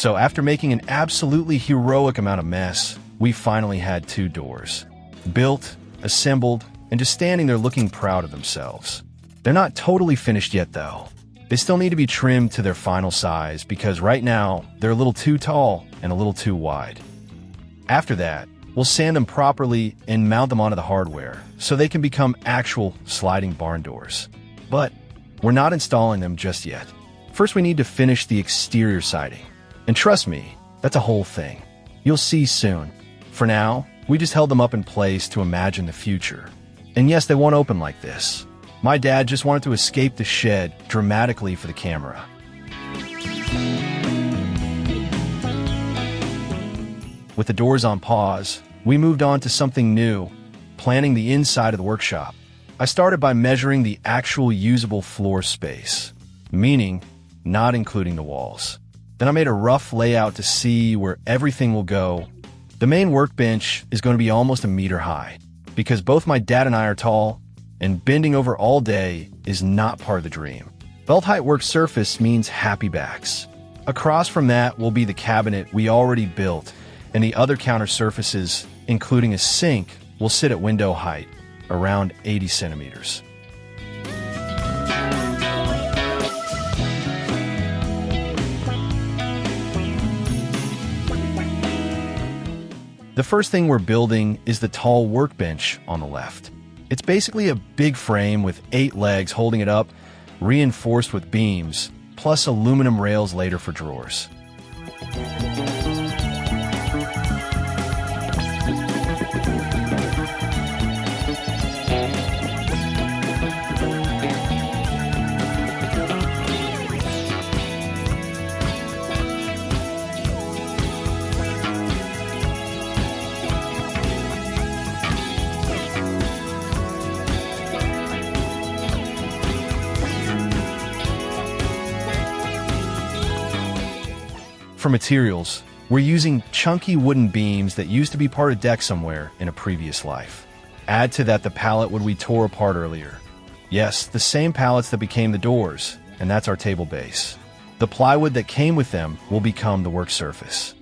So after making an absolutely heroic amount of mess, we finally had 2 doors. Built, assembled, and just standing there looking proud of themselves. They're not totally finished yet though. They still need to be trimmed to their final size because right now, they're a little too tall and a little too wide. After that, we'll sand them properly and mount them onto the hardware so they can become actual sliding barn doors. But we're not installing them just yet. First, we need to finish the exterior siding. And trust me, that's a whole thing. You'll see soon. For now, we just held them up in place to imagine the future. And yes, they won't open like this. My dad just wanted to escape the shed dramatically for the camera. With the doors on pause, we moved on to something new, planning the inside of the workshop. I started by measuring the actual usable floor space, meaning not including the walls. Then I made a rough layout to see where everything will go. The main workbench is going to be almost a meter high, because both my dad and I are tall, and bending over all day is not part of the dream. Belt height work surface means happy backs. Across from that will be the cabinet we already built, and the other counter surfaces, including a sink, will sit at window height, around 80 centimeters. The first thing we're building is the tall workbench on the left. It's basically a big frame with 8 legs holding it up, reinforced with beams, plus aluminum rails later for drawers. For materials, we're using chunky wooden beams that used to be part of deck somewhere in a previous life. Add to that the pallet wood we tore apart earlier. Yes, the same pallets that became the doors, and that's our table base. The plywood that came with them will become the work surface.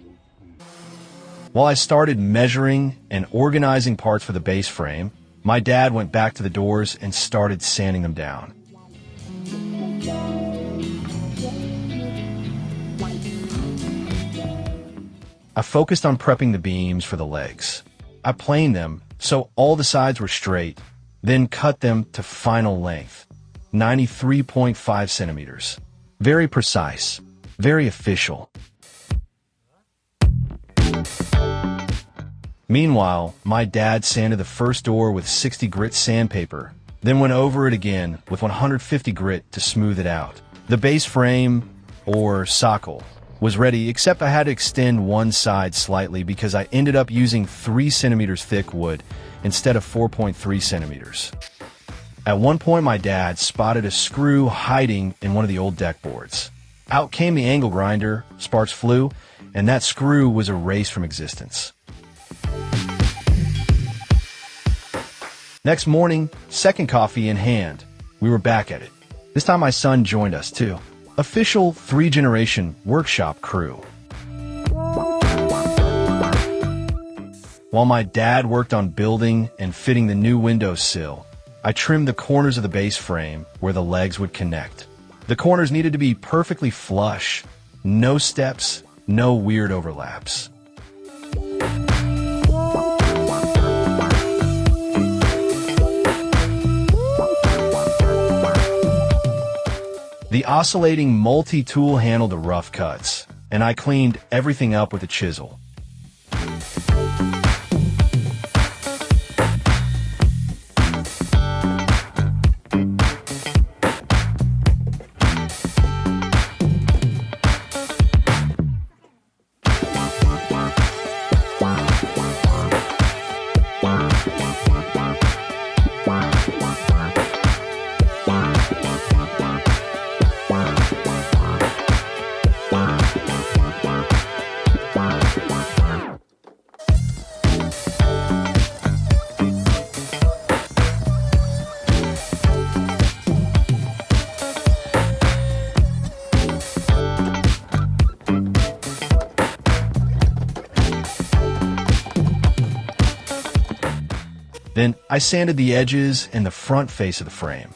While I started measuring and organizing parts for the base frame, my dad went back to the doors and started sanding them down. I focused on prepping the beams for the legs. I planed them so all the sides were straight, then cut them to final length, 93.5 centimeters. Very precise, very official. Meanwhile, my dad sanded the first door with 60 grit sandpaper, then went over it again with 150 grit to smooth it out. The base frame, or socle, was ready, except I had to extend one side slightly because I ended up using 3 centimeters thick wood instead of 4.3 centimeters. At one point, my dad spotted a screw hiding in one of the old deck boards. Out came the angle grinder, sparks flew, and that screw was erased from existence. Next morning, second coffee in hand, we were back at it. This time my son joined us too. Official 3-generation workshop crew. While my dad worked on building and fitting the new windowsill, I trimmed the corners of the base frame where the legs would connect. The corners needed to be perfectly flush, no steps, no weird overlaps. The oscillating multi-tool handled the rough cuts, and I cleaned everything up with a chisel. Then I sanded the edges and the front face of the frame.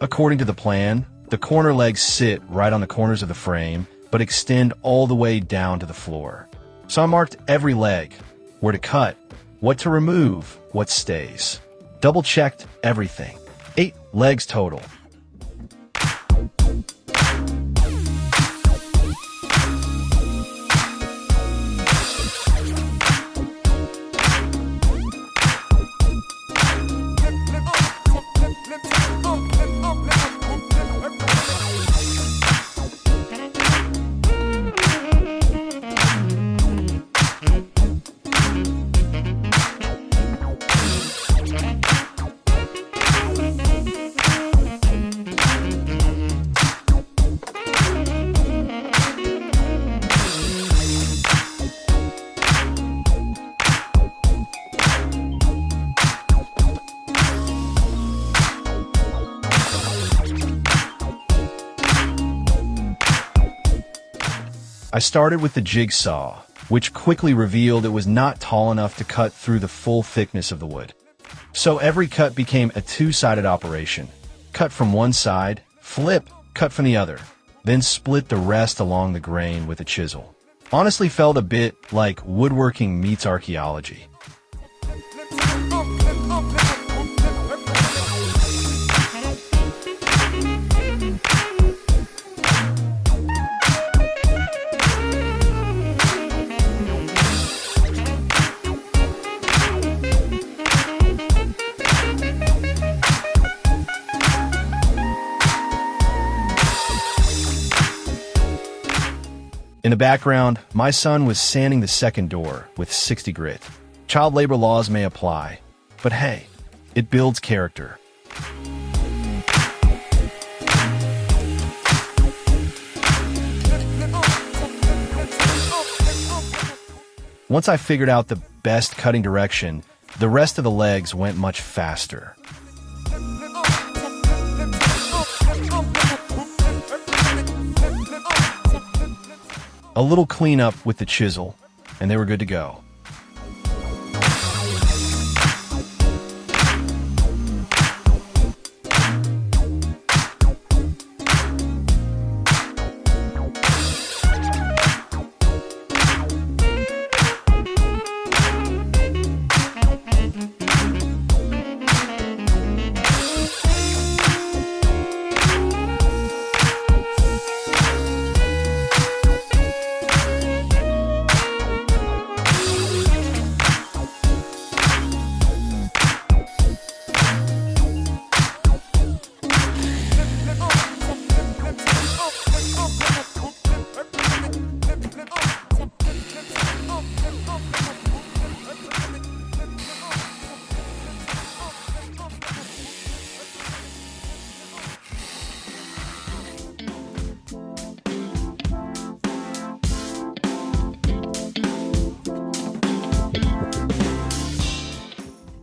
According to the plan, the corner legs sit right on the corners of the frame, but extend all the way down to the floor. So I marked every leg, where to cut, what to remove, what stays. Double-checked everything. 8 legs total. I started with the jigsaw, which quickly revealed it was not tall enough to cut through the full thickness of the wood. So every cut became a two-sided operation. Cut from one side, flip, cut from the other, then split the rest along the grain with a chisel. Honestly felt a bit like woodworking meets archaeology. In the background, my son was sanding the second door with 60 grit. Child labor laws may apply, but hey, it builds character. Once I figured out the best cutting direction, the rest of the legs went much faster. A little cleanup with the chisel, and they were good to go.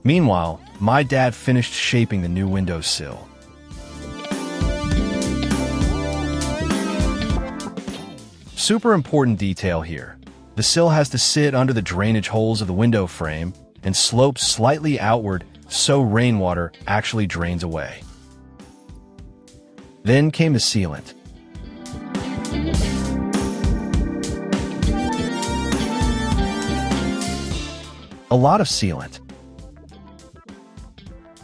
Meanwhile, my dad finished shaping the new windowsill. Super important detail here. The sill has to sit under the drainage holes of the window frame and slope slightly outward so rainwater actually drains away. Then came the sealant. A lot of sealant.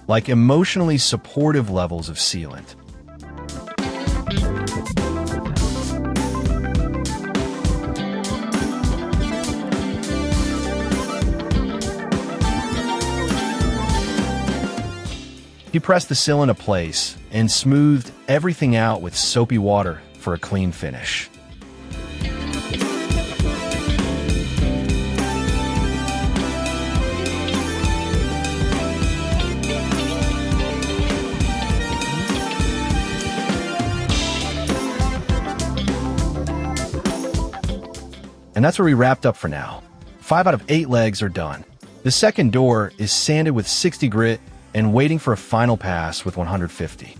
Like emotionally supportive levels of sealant. He pressed the sill into place and smoothed everything out with soapy water for a clean finish. And that's where we wrapped up for now. 5 out of 8 legs are done. The second door is sanded with 60 grit and waiting for a final pass with 150.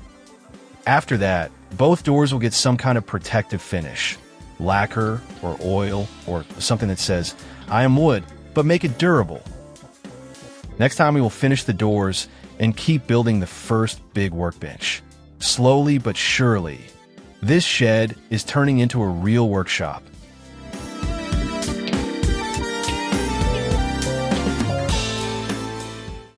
After that, both doors will get some kind of protective finish. Lacquer or oil or something that says, "I am wood, but make it durable." Next time we will finish the doors and keep building the first big workbench. Slowly but surely, this shed is turning into a real workshop.